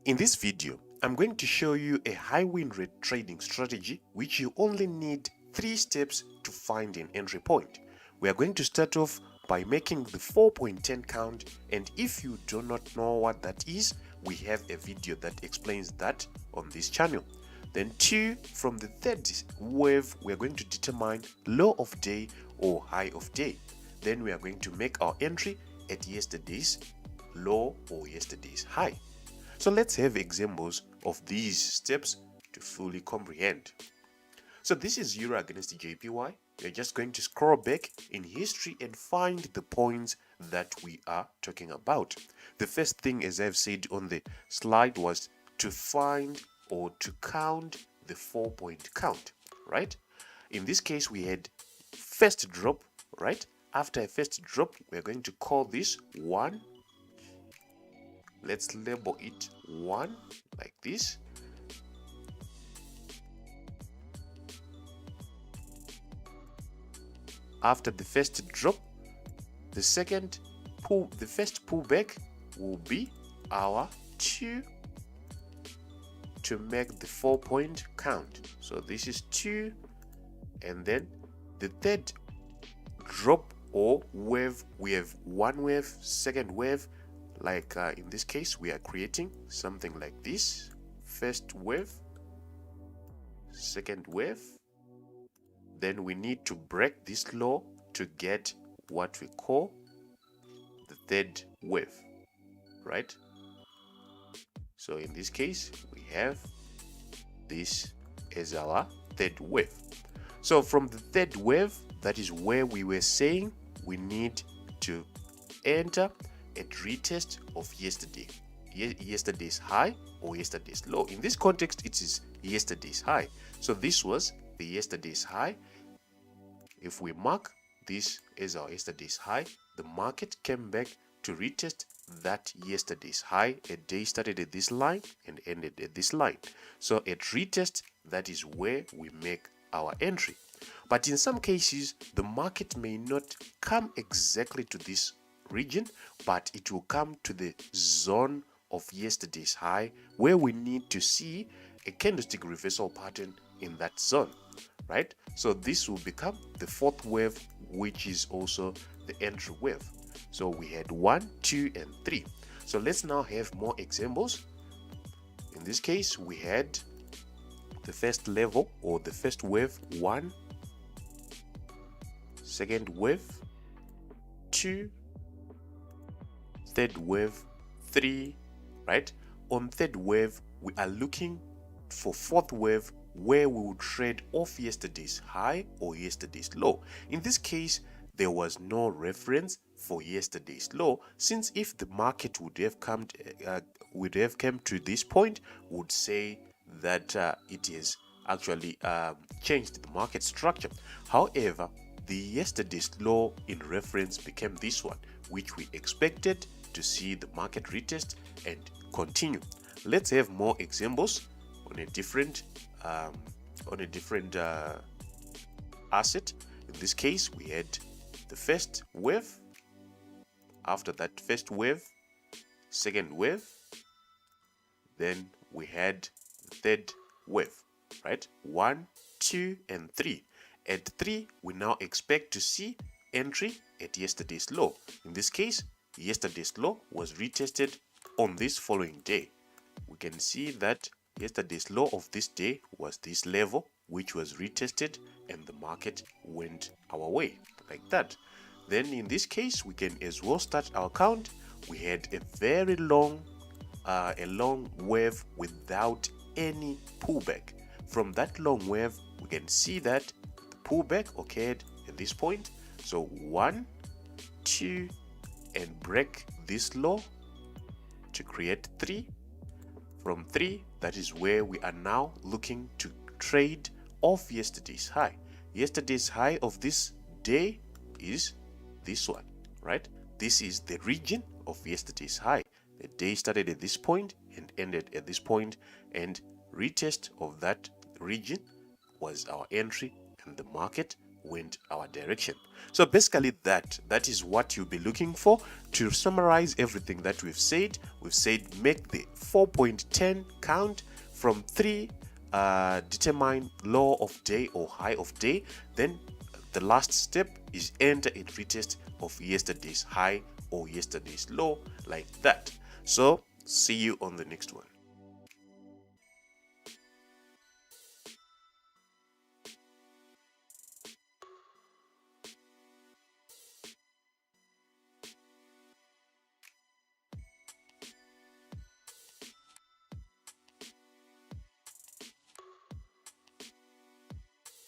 In this video, I'm going to show you a high win rate trading strategy which you only need 3 steps to find an entry point. We are going to start off by making the 4.10 count, and if you do not know what that is, we have a video that explains that on this channel. Then 2, from the third wave, we are going to determine low of day or high of day. Then we are going to make our entry at yesterday's low or yesterday's high. So let's have examples of these steps to fully comprehend. So this is Euro against JPY. We're just going to scroll back in history and find the points that we are talking about. The first thing, as I've said on the slide, was to find or to count the 4-point count, right? In this case, we had first drop, right? After a first drop, we're going to call this 1. Let's label it 1 like this. After the first drop, the first pullback will be our 2 to make the 4-point count. So this is 2, and then the third drop or wave, we have 1 wave, second wave. Like in this case, we are creating something like this: first wave, second wave. Then we need to break this low to get what we call the third wave, right? So in this case, we have this as our third wave. So from the third wave, that is where we were saying we need to enter a retest of yesterday's high or yesterday's low. In this context, it is yesterday's high. So this was the yesterday's high. If we mark this as our yesterday's high, the market came back to retest that yesterday's high. A day started at this line and ended at this line. So at retest, that is where we make our entry. But in some cases, the market may not come exactly to this region, but it will come to the zone of yesterday's high, where we need to see a candlestick reversal pattern in that zone, right? So this will become the fourth wave, which is also the entry wave. So we had 1, 2, and 3. So let's now have more examples. In this case, we had the first level or the first wave 1, second wave 2, third wave 3, right? On third wave, we are looking for fourth wave, where we will trade off yesterday's high or yesterday's low. In this case, there was no reference for yesterday's low, since if the market would have come to this point, would say that it has actually changed the market structure. However, the yesterday's low in reference became this one, which we expected to see the market retest and continue. Let's have more examples on a different asset. In this case, we had the first wave. After that first wave, second wave, then we had the third wave, right? 1, 2, and 3. At 3, we now expect to see entry at yesterday's low. In this case, yesterday's low was retested on this following day. We can see that yesterday's low of this day was this level, which was retested, and the market went our way like that. Then in this case, we can as well start our count. We had a very long wave without any pullback. From that long wave, we can see that the pullback occurred at this point. So 1, 2, and break this low to create 3. From 3, that is where we are now looking to trade off yesterday's high. Yesterday's high of this day is this one, right? This is the region of yesterday's high. The day started at this point and ended at this point, and retest of that region was our entry, and the market went our direction. So basically that is what you'll be looking for. To summarize everything that we've said make the 4.10 count from 3, determine low of day or high of day. Then the last step is enter a retest of yesterday's high or yesterday's low, like that. So see you on the next one.